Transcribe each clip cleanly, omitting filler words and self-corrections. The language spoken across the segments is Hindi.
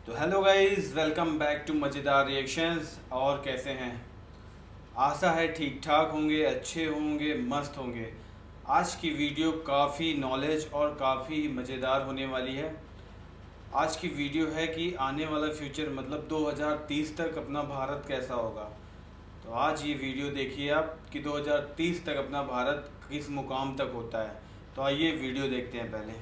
तो hello guys, welcome back to Mazedar reactions. और कैसे हैं? आशा है ठीक ठाक होंगे, अच्छे होंगे, मस्त होंगे। आज की वीडियो काफ़ी नॉलेज और काफ़ी मज़ेदार होने वाली है। आज की वीडियो है कि आने वाला फ्यूचर मतलब 2030 तक अपना भारत कैसा होगा। तो आज ये वीडियो देखिए आप कि 2030 तक अपना भारत किस मुकाम तक होता है। तो आइए वीडियो देखते हैं पहले।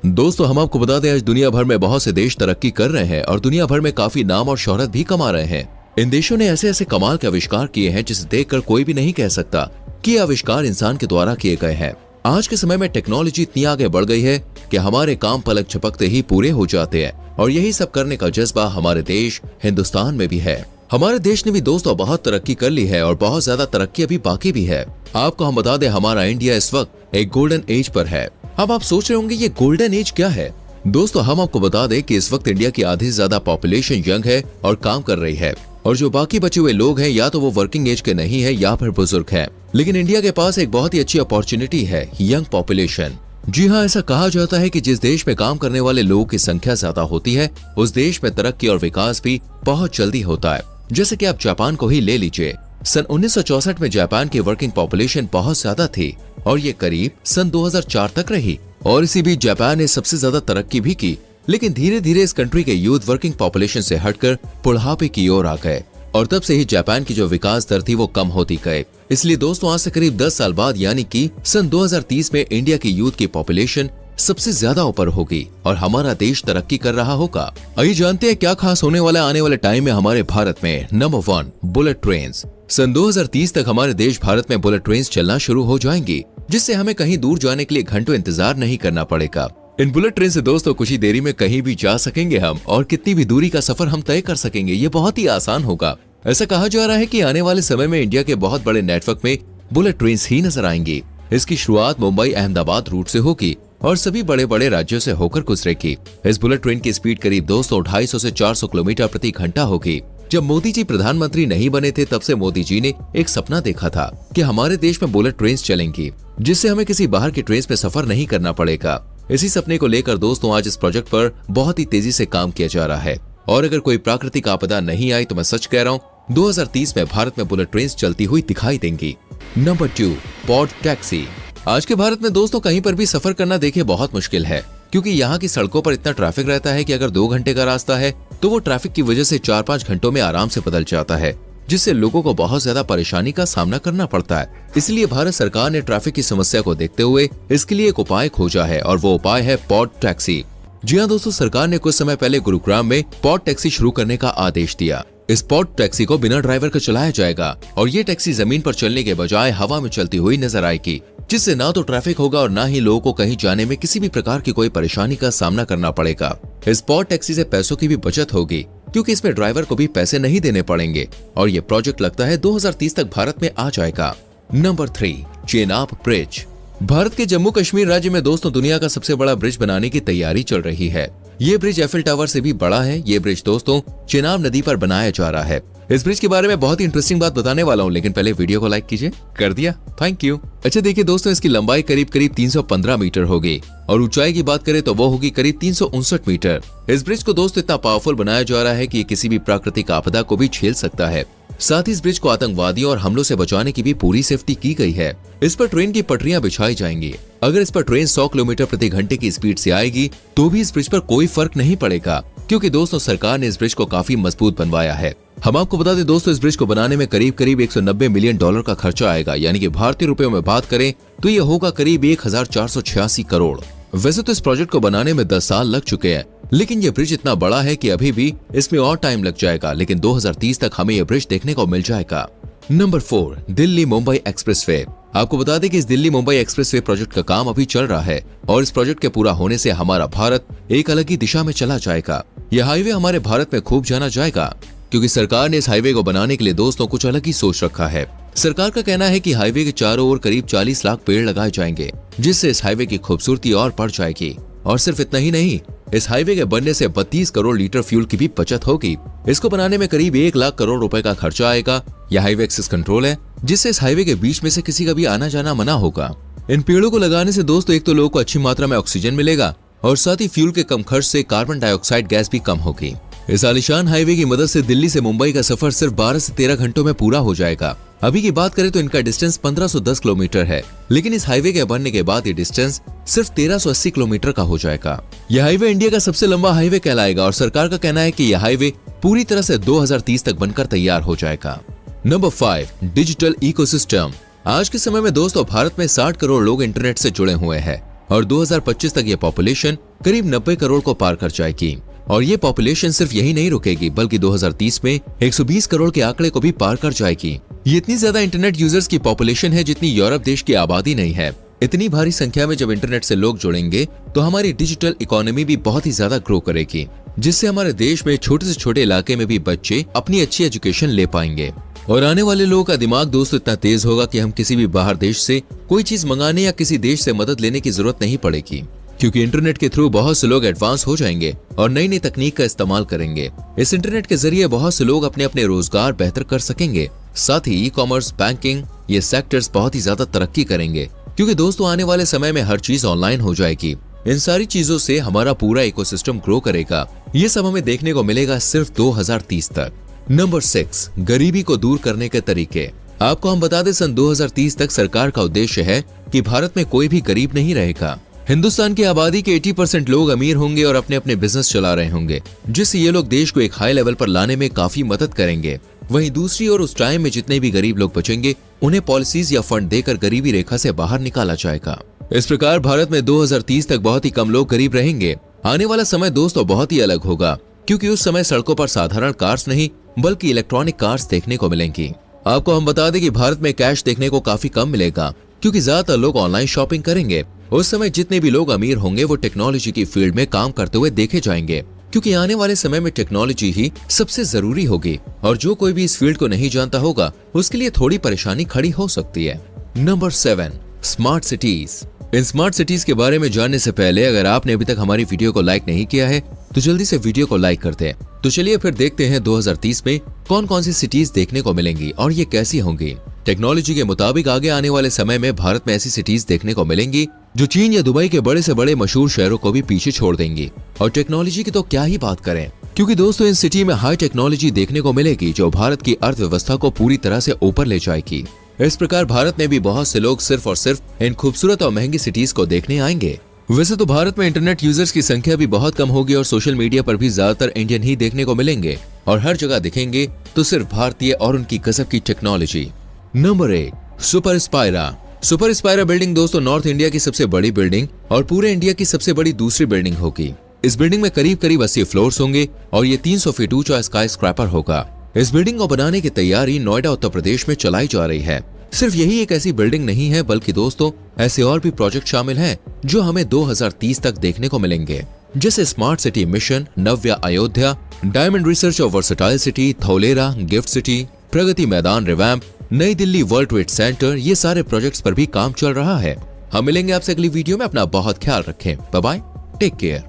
दोस्तों, हम आपको बता दें आज दुनिया भर में बहुत से देश तरक्की कर रहे हैं और दुनिया भर में काफी नाम और शोहरत भी कमा रहे हैं। इन देशों ने ऐसे ऐसे कमाल के आविष्कार किए हैं जिसे देखकर कोई भी नहीं कह सकता कि ये आविष्कार इंसान के द्वारा किए गए हैं। आज के समय में टेक्नोलॉजी इतनी आगे बढ़ गई है कि हमारे काम पलक झपकते ही पूरे हो जाते हैं और यही सब करने का जज्बा हमारे देश हिंदुस्तान में भी है। हमारे देश ने भी दोस्तों बहुत तरक्की कर ली है और बहुत ज्यादा तरक्की अभी बाकी भी है। आपको हम बता दें, हमारा इंडिया इस वक्त एक गोल्डन एज पर है। अब आप सोच रहे होंगे ये गोल्डन एज क्या है। दोस्तों, हम आपको बता दें कि इस वक्त इंडिया की आधी से ज्यादा पॉपुलेशन यंग है और काम कर रही है, और जो बाकी बचे हुए लोग हैं या तो वो वर्किंग एज के नहीं है या फिर बुजुर्ग हैं। लेकिन इंडिया के पास एक बहुत ही अच्छी अपॉर्चुनिटी है, यंग पॉपुलेशन। जी हाँ, ऐसा कहा जाता है कि जिस देश में काम करने वाले लोगों की संख्या ज्यादा होती है उस देश में तरक्की और विकास भी बहुत जल्दी होता है। जैसे कि आप जापान को ही ले लीजिए। सन 1964 में जापान की वर्किंग पॉपुलेशन बहुत ज्यादा थी और ये करीब सन 2004 तक रही, और इसी बीच जापान ने सबसे ज्यादा तरक्की भी की। लेकिन धीरे धीरे इस कंट्री के यूथ वर्किंग पॉपुलेशन से हटकर बुढ़ापे की ओर आ गए और तब से ही जापान की जो विकास दर थी वो कम होती गई। इसलिए दोस्तों, आज से करीब 10 साल बाद यानी कि सन 2030 में इंडिया की यूथ की पॉपुलेशन सबसे ज्यादा ऊपर होगी और हमारा देश तरक्की कर रहा होगा। आइए जानते हैं क्या खास होने वाला है आने वाले टाइम में हमारे भारत में। Number 1, bullet train. सन 2030 तक हमारे देश भारत में बुलेट ट्रेन चलना शुरू हो जाएंगी, जिससे हमें कहीं दूर जाने के लिए घंटों इंतजार नहीं करना पड़ेगा। इन बुलेट ट्रेन से दोस्तों कुछ ही देरी में कहीं भी जा सकेंगे हम, और कितनी भी दूरी का सफर हम तय कर सकेंगे। ये बहुत ही आसान होगा। ऐसा कहा जा रहा है कि आने वाले समय में इंडिया के बहुत बड़े नेटवर्क में बुलेट ट्रेन ही नजर आएंगी। इसकी शुरुआत मुंबई अहमदाबाद रूट से होगी और सभी बड़े बड़े राज्यों से होकर गुजरेगी। इस बुलेट ट्रेन की स्पीड करीब दोस्तों 250 से 400 किलोमीटर प्रति घंटा होगी। जब मोदी जी प्रधानमंत्री नहीं बने थे तब से मोदी जी ने एक सपना देखा था कि हमारे देश में बुलेट ट्रेन चलेंगी, जिससे हमें किसी बाहर की ट्रेन में सफर नहीं करना पड़ेगा। इसी सपने को लेकर दोस्तों आज इस प्रोजेक्ट पर बहुत ही तेजी से काम किया जा रहा है, और अगर कोई प्राकृतिक आपदा नहीं आई तो मैं सच कह रहा हूँ 2030 में भारत में बुलेट ट्रेन चलती हुई दिखाई देंगी। Number 2, pod taxi. आज के भारत में दोस्तों कहीं पर भी सफर करना देखिए बहुत मुश्किल है, क्योंकि यहाँ की सड़कों पर इतना ट्रैफिक रहता है कि अगर 2 घंटे का रास्ता है तो वो ट्रैफिक की वजह से 4-5 घंटों में आराम से बदल जाता है, जिससे लोगों को बहुत ज्यादा परेशानी का सामना करना पड़ता है। इसलिए भारत सरकार ने ट्रैफिक की समस्या को देखते हुए इसके लिए एक उपाय खोजा है, और वो उपाय है पॉड टैक्सी। जी हाँ दोस्तों, सरकार ने कुछ समय पहले गुरुग्राम में पॉड टैक्सी शुरू करने का आदेश दिया। इस पॉड टैक्सी को बिना ड्राइवर के चलाया जाएगा और ये टैक्सी जमीन पर चलने के बजाय हवा में चलती हुई नजर आएगी, जिससे ना तो ट्रैफिक होगा और ना ही लोगों को कहीं जाने में किसी भी प्रकार की कोई परेशानी का सामना करना पड़ेगा। इस पॉड टैक्सी से पैसों की भी बचत होगी, क्योंकि इसमें ड्राइवर को भी पैसे नहीं देने पड़ेंगे, और ये प्रोजेक्ट लगता है 2030 तक भारत में आ जाएगा। Number 3, Chenab bridge. भारत के जम्मू कश्मीर राज्य में दोस्तों दुनिया का सबसे बड़ा ब्रिज बनाने की तैयारी चल रही है। ये ब्रिज एफिल टावर से भी बड़ा है। ये ब्रिज दोस्तों चेनाब नदी पर बनाया जा रहा है। इस ब्रिज के बारे में बहुत ही इंटरेस्टिंग बात बताने वाला हूँ, लेकिन पहले वीडियो को लाइक कीजिए। कर दिया, थैंक यू। अच्छा देखिए दोस्तों, इसकी लंबाई करीब 315 मीटर होगी और ऊंचाई की बात करें तो वो होगी करीब 359 मीटर। इस ब्रिज को दोस्तों इतना पावरफुल बनाया जा रहा है कि ये किसी भी प्राकृतिक आपदा को भी झेल सकता है। साथ ही इस ब्रिज को आतंकवादियों और हमलों से बचाने की भी पूरी सेफ्टी की गई है। इस पर ट्रेन की पटरियां बिछाई जाएंगी। अगर इस पर ट्रेन 100 किलोमीटर प्रति घंटे की स्पीड से आएगी तो भी इस ब्रिज पर कोई फर्क नहीं पड़ेगा, क्योंकि दोस्तों सरकार ने इस ब्रिज को काफी मजबूत बनवाया है। हम आपको बता दें दोस्तों, इस ब्रिज को बनाने में करीब 190 मिलियन डॉलर का खर्चा आएगा, यानी कि भारतीय रुपयों में बात करें तो ये होगा करीब 1486 करोड़। वैसे तो इस प्रोजेक्ट को बनाने में 10 साल लग चुके हैं, लेकिन ये ब्रिज इतना बड़ा है कि अभी भी इसमें और टाइम लग जाएगा, लेकिन 2030 तक हमें ये ब्रिज देखने को मिल जाएगा। Number 4, Delhi Mumbai expressway. आपको बता दें कि इस दिल्ली मुंबई एक्सप्रेसवे प्रोजेक्ट का काम अभी चल रहा है, और इस प्रोजेक्ट के पूरा होने से हमारा भारत एक अलग ही दिशा में चला जाएगा। यह हाईवे हमारे भारत में खूब जाना जाएगा, क्योंकि सरकार ने इस हाईवे को बनाने के लिए दोस्तों कुछ अलग ही सोच रखा है। सरकार का कहना है कि हाईवे के चारों ओर करीब 40 लाख पेड़ लगाए जाएंगे, जिससे इस हाईवे की खूबसूरती और बढ़ जाएगी। और सिर्फ इतना ही नहीं, इस हाईवे के बनने से 32 करोड़ लीटर फ्यूल की भी बचत होगी। इसको बनाने में करीब 1 लाख करोड़ रुपए का खर्चा आएगा। यह हाईवे एक्सेस कंट्रोल है, जिससे इस हाईवे के बीच में से किसी का भी आना जाना मना होगा। इन पेड़ों को लगाने से दोस्तों एक तो लोगों को अच्छी मात्रा में ऑक्सीजन मिलेगा और साथ ही फ्यूल के कम खर्च से कार्बन डाइऑक्साइड गैस भी कम होगी। इस आलीशान हाईवे की मदद से दिल्ली से मुंबई का सफर सिर्फ 12 से 13 घंटों में पूरा हो जाएगा। अभी की बात करें तो इनका डिस्टेंस 1510 किलोमीटर है, लेकिन इस हाईवे के बनने के बाद ये डिस्टेंस सिर्फ 1380 किलोमीटर का हो जाएगा। यह हाईवे इंडिया का सबसे लंबा हाईवे कहलाएगा और सरकार का कहना है कि यह हाईवे पूरी तरह से 2030 तक बनकर तैयार हो जाएगा। Number 5, digital ecosystem. आज के समय में दोस्तों भारत में 60 करोड़ लोग इंटरनेट से जुड़े हुए हैं और 2025 तक ये पॉपुलेशन करीब 90 करोड़ को पार कर जाएगी। और ये पॉपुलेशन सिर्फ यही नहीं रुकेगी, बल्कि 2030 में 120 करोड़ के आंकड़े को भी पार कर जाएगी। ये इतनी ज्यादा इंटरनेट यूजर्स की पॉपुलेशन है जितनी यूरोप देश की आबादी नहीं है। इतनी भारी संख्या में जब इंटरनेट से लोग जुड़ेंगे तो हमारी डिजिटल इकोनॉमी भी बहुत ही ज्यादा ग्रो करेगी, जिससे हमारे देश में छोटे से छोटे इलाके में भी बच्चे अपनी अच्छी एजुकेशन ले पाएंगे। और आने वाले लोगों का दिमाग दोस्तों इतना तेज होगा कि हम किसी भी बाहर देश से कोई चीज मंगाने या किसी देश से मदद लेने की जरूरत नहीं पड़ेगी, क्योंकि इंटरनेट के थ्रू बहुत से लोग एडवांस हो जाएंगे और नई नई तकनीक का इस्तेमाल करेंगे। इस इंटरनेट के जरिए बहुत से लोग अपने अपने रोजगार बेहतर कर सकेंगे। साथ ही ई-कॉमर्स, बैंकिंग, ये सेक्टर्स बहुत ही ज्यादा तरक्की करेंगे, क्योंकि दोस्तों आने वाले समय में हर चीज ऑनलाइन हो जाएगी। इन सारी चीजों से हमारा पूरा इकोसिस्टम ग्रो करेगा। ये सब हमें देखने को मिलेगा सिर्फ 2030 तक। नंबर 6, गरीबी को दूर करने के तरीके। आपको हम बता दें, सन 2030 तक सरकार का उद्देश्य है कि भारत में कोई भी गरीब नहीं रहेगा। हिंदुस्तान की आबादी के 80% लोग अमीर होंगे और अपने अपने बिजनेस चला रहे होंगे, जिससे ये लोग देश को एक हाई लेवल पर लाने में काफी मदद करेंगे। वहीं दूसरी ओर उस टाइम में जितने भी गरीब लोग बचेंगे उन्हें पॉलिसीज या फंड देकर गरीबी रेखा से बाहर निकाला जाएगा। इस प्रकार भारत में 2030 तक बहुत ही कम लोग गरीब रहेंगे। आने वाला समय दोस्तों बहुत ही अलग होगा, क्योंकि उस समय सड़कों पर साधारण कार्स नहीं बल्कि इलेक्ट्रॉनिक कार्स देखने को मिलेंगी। आपको हम बता दें कि भारत में कैश देखने को काफी कम मिलेगा, क्योंकि ज्यादातर लोग ऑनलाइन शॉपिंग करेंगे। उस समय जितने भी लोग अमीर होंगे वो टेक्नोलॉजी की फील्ड में काम करते हुए देखे जाएंगे, क्योंकि आने वाले समय में टेक्नोलॉजी ही सबसे जरूरी होगी और जो कोई भी इस फील्ड को नहीं जानता होगा उसके लिए थोड़ी परेशानी खड़ी हो सकती है। Number 7, smart cities. इन स्मार्ट सिटीज के बारे में जानने से पहले अगर आपने अभी तक हमारी वीडियो को लाइक नहीं किया है तो जल्दी से वीडियो को लाइक कर दें। तो चलिए फिर देखते हैं 2030 में कौन कौन सी सिटीज देखने को मिलेंगी और ये कैसी होंगी। टेक्नोलॉजी के मुताबिक आगे आने वाले समय में भारत में ऐसी सिटीज देखने को मिलेंगी जो चीन या दुबई के बड़े से बड़े मशहूर शहरों को भी पीछे छोड़ देंगी। और टेक्नोलॉजी की तो क्या ही बात करें, क्योंकि दोस्तों इन सिटी में हाई टेक्नोलॉजी देखने को मिलेगी जो भारत की अर्थव्यवस्था को पूरी तरह से ऊपर ले जाएगी। इस प्रकार भारत में भी बहुत से लोग सिर्फ और सिर्फ इन खूबसूरत और महंगी सिटीज को देखने आएंगे। वैसे तो भारत में इंटरनेट यूजर्स की संख्या भी बहुत कम होगी और सोशल मीडिया पर भी ज्यादातर इंडियन ही देखने को मिलेंगे और हर जगह दिखेंगे तो सिर्फ भारतीय और उनकी गजब की technology. Number 8, super Spyra. Super Spyra building दोस्तों नॉर्थ इंडिया की सबसे बड़ी बिल्डिंग और पूरे इंडिया की सबसे बड़ी दूसरी बिल्डिंग होगी। इस बिल्डिंग में करीब करीब 80 फ्लोर्स होंगे और ये 300 फीट ऊंचा स्काई स्क्रैपर होगा। इस बिल्डिंग को बनाने की तैयारी नोएडा उत्तर प्रदेश में चलाई जा रही है। सिर्फ यही एक ऐसी बिल्डिंग नहीं है, बल्कि दोस्तों ऐसे और भी प्रोजेक्ट शामिल हैं जो हमें 2030 तक देखने को मिलेंगे, जैसे स्मार्ट सिटी मिशन, नव्या अयोध्या, डायमंड रिसर्च और versatile city, थौलेरा, gift city, Pragati Maidan revamp, नई दिल्ली वर्ल्ड ट्रेड सेंटर, ये सारे प्रोजेक्ट्स पर भी काम चल रहा है। हम मिलेंगे आपसे अगली वीडियो में। अपना बहुत ख्याल रखें। Bye bye, take care.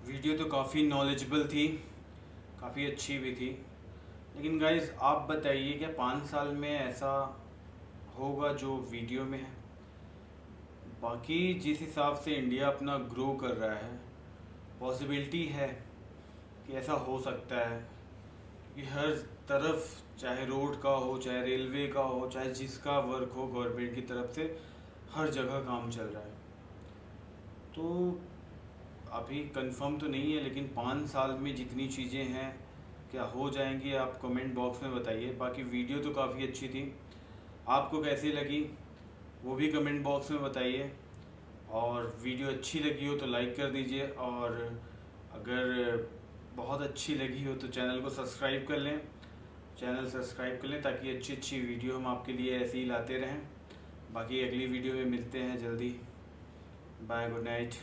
Video तो काफ़ी नॉलेजेबल थी, काफ़ी अच्छी भी थी, लेकिन गाइज आप बताइए क्या 5 साल में ऐसा होगा जो वीडियो में है? बाकी जिस हिसाब से इंडिया अपना ग्रो कर रहा है, पॉसिबिलिटी है कि ऐसा हो सकता है कि हर तरफ, चाहे रोड का हो, चाहे रेलवे का हो, चाहे जिसका वर्क हो गवर्नमेंट की तरफ से, हर जगह काम चल रहा है। तो अभी कंफर्म तो नहीं है, लेकिन 5 साल में जितनी चीज़ें हैं क्या हो जाएंगी, आप कमेंट बॉक्स में बताइए। बाकी वीडियो तो काफ़ी अच्छी थी, आपको कैसी लगी वो भी कमेंट बॉक्स में बताइए। और वीडियो अच्छी लगी हो तो लाइक कर दीजिए, और अगर बहुत अच्छी लगी हो तो चैनल को सब्सक्राइब कर लें। ताकि अच्छी अच्छी वीडियो हम आपके लिए ऐसे ही लाते रहें। बाकी अगली वीडियो में मिलते हैं जल्दी। Bye, good night.